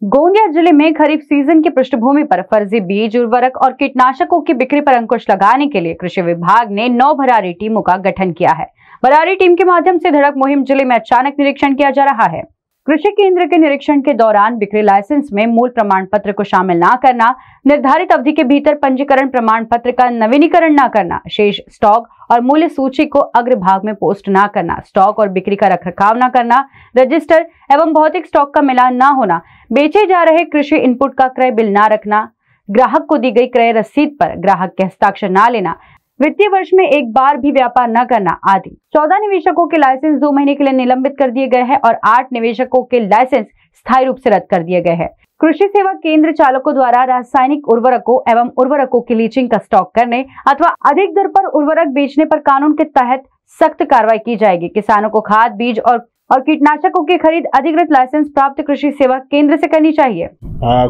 गोंदिया जिले में खरीफ सीजन की पृष्ठभूमि पर फर्जी बीज, उर्वरक और कीटनाशकों की बिक्री पर अंकुश लगाने के लिए कृषि विभाग ने 9 भरारी टीमों का गठन किया है। भरारी टीम के माध्यम से धड़क मुहिम जिले में अचानक निरीक्षण किया जा रहा है। कृषि केंद्र के निरीक्षण के दौरान बिक्री लाइसेंस में मूल प्रमाण पत्र को शामिल न करना, निर्धारित अवधि के भीतर पंजीकरण प्रमाण पत्र का नवीनीकरण न करना, शेष स्टॉक और मूल्य सूची को अग्रभाग में पोस्ट न करना, स्टॉक और बिक्री का रखरखाव न करना, रजिस्टर एवं भौतिक स्टॉक का मिलान न होना, बेचे जा रहे कृषि इनपुट का क्रय बिल न रखना, ग्राहक को दी गई क्रय रसीद पर ग्राहक के हस्ताक्षर न लेना, वित्तीय वर्ष में एक बार भी व्यापार न करना आदि। 14 निवेशकों के लाइसेंस 2 महीने के लिए निलंबित कर दिए गए हैं और 8 निवेशकों के लाइसेंस स्थायी रूप से रद्द कर दिए गए हैं। कृषि सेवा केंद्र चालकों द्वारा रासायनिक उर्वरकों एवं उर्वरकों की लीचिंग का स्टॉक करने अथवा अधिक दर पर उर्वरक बेचने पर कानून के तहत सख्त कार्रवाई की जाएगी। किसानों को खाद, बीज और कीटनाशकों की खरीद अधिकृत लाइसेंस प्राप्त कृषी सेवा केंद्र से करनी चाहिए।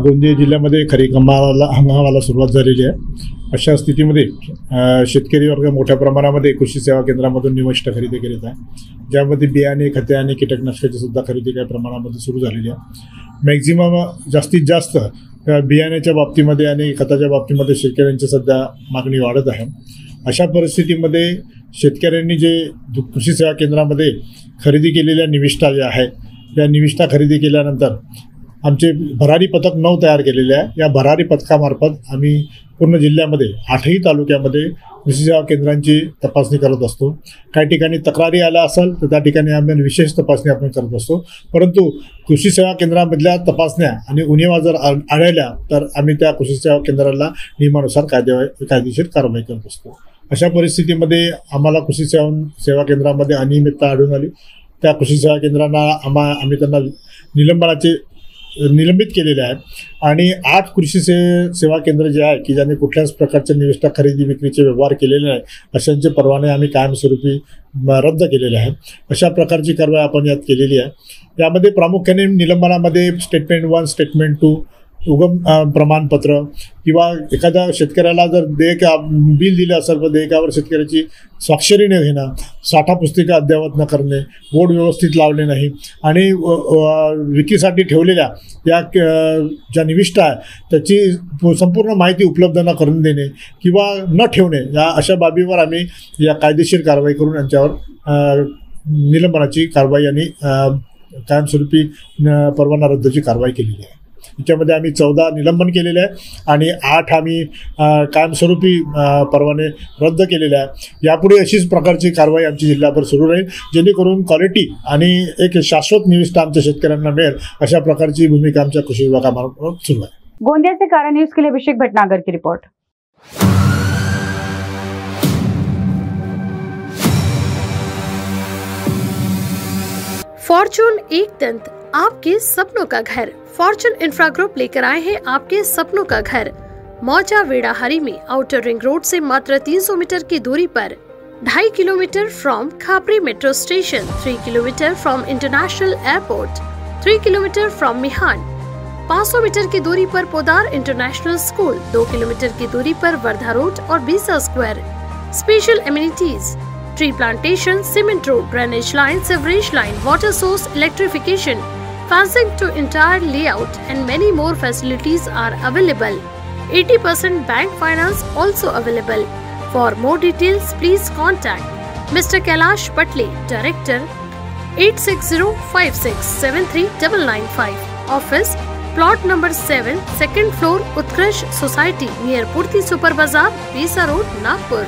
गोंदिया जिल्ह्यामध्ये खरीप हंगामाला सुरुवात झालेली आहे। अशा स्थितीमध्ये शेतकरी वर्ग मोठ्या प्रमाणामध्ये कृषी सेवा केंद्रामधून निविष्ठा खरेदी करीत आहे, ज्यामध्ये बियाणे, खते आणि कीटकनाशकाची सुद्धा खरेदी काही प्रमाणामध्ये सुरू झालेली आहे। मॅक्झिमम जास्तीत जास्त बियाण्याच्या बाबतीमध्ये आणि खताच्या बाबतीमध्ये शेतकऱ्यांची सध्या मागणी वाढत आहे। अशा परिस्थितीमध्ये शेतकऱ्यांनी जे कृषी सेवा केंद्रामध्ये खरेदी केलेल्या निविष्ठा ज्या आहे, या निविष्ठा खरेदी केल्यानंतर आमचे भरारी पथक 9 तयार केलेले आहे। या भरारी पथकामार्फत आम्ही पूर्ण जिल्ह्यामध्ये 8ही तालुक्यामध्ये कृषी सेवा केंद्रांची तपासणी करत असतो। काही ठिकाणी तक्रारी आल्या असेल तर त्या ठिकाणी आम्ही विशेष तपासणी आपण करत असतो, परंतु कृषी सेवा केंद्रामधल्या तपासण्या आणि उणिवा जर आढळल्या तर आम्ही त्या कृषी सेवा केंद्राला नियमानुसार कायदेशीर कारवाई करत असतो। अशा परिस्थितीमध्ये आम्हाला कृषी सेवा केंद्रामध्ये अनियमितता आढळून आली। त्या कृषी सेवा केंद्रांना आम्ही त्यांना निलंबित केलेले आहे आणि 8 कृषी सेवा केंद्र जे आहे की ज्यांनी कुठल्याच प्रकारच्या निविष्ठा खरेदी विक्रीचे व्यवहार केलेले नाही, अशांचे परवाने आम्ही कायमस्वरूपी रद्द केलेले आहेत। अशा प्रकारची कारवाई आपण यात केलेली आहे। यामध्ये प्रामुख्याने निलंबनामध्ये स्टेटमेंट 1, स्टेटमेंट 2, उगम प्रमाणपत्र किंवा एखाद्या शेतकऱ्याला जर बिल दिलं असेल तर देयकावर शेतकऱ्याची स्वाक्षरी न घेणं, साठा पुस्तिका अद्ययावत न करणे, बोर्ड व्यवस्थित लावले नाही आणि विक्रीसाठी ठेवलेल्या या ज्या निविष्ठा आहे त्याची संपूर्ण माहिती उपलब्ध न करून देणे किंवा न ठेवणे, या अशा बाबीवर आम्ही या कायदेशीर कारवाई करून यांच्यावर निलंबनाची कारवाई आणि कायमस्वरूपी परवाना रद्दची कारवाई केलेली आहे। याच्यामध्ये आम्ही 14 निलंबन केलेले आहे आणि 8 आम्ही कायमस्वरूपी परवाने रद्द केलेले आहे। यापुढे अशीच प्रकारची कारवाई आमच्या जिल्ह्यावर सुरू राहील, जेणेकरून क्वालिटी आणि एक शाश्वत निविष्ठा आमच्या शेतकऱ्यांना मिळेल, अशा प्रकारची भूमिका आमच्या कृषी विभागामार्फत सुरू आहे। गोंदिया से कारण न्यूज के लिए अभिषेक भटनागर की रिपोर्ट। फॉर्चून एक दंत, आपके सपनों का घर। फॉर्चून इंफ्रा ग्रुप लेकर आए हैं आपके सपनों का घर। मौजा वेड़ाहरी में आउटर रिंग रोड से मात्र 300 मीटर की दूरी पर, 2.5 kilometre from Khapri metro station, 3 kilometre from international airport, 3 kilometre from Mihan, 500 metre की दूरी पर पोदार इंटरनेशनल स्कूल, 2 किलोमीटर की दूरी पर वर्धा रोड और बीसा square. Special amenities, tree plantation, cement road, drainage line, sewerage line, water source, electrification, fencing to entire layout and many more facilities are available. 80% bank finance also available. For more details, please contact Mr. Kailash Patle, Director, 8605673995. Office, plot number 7, second floor, Utkarsh Society, near Purti Super Bazaar, Bisa Road, Nagpur.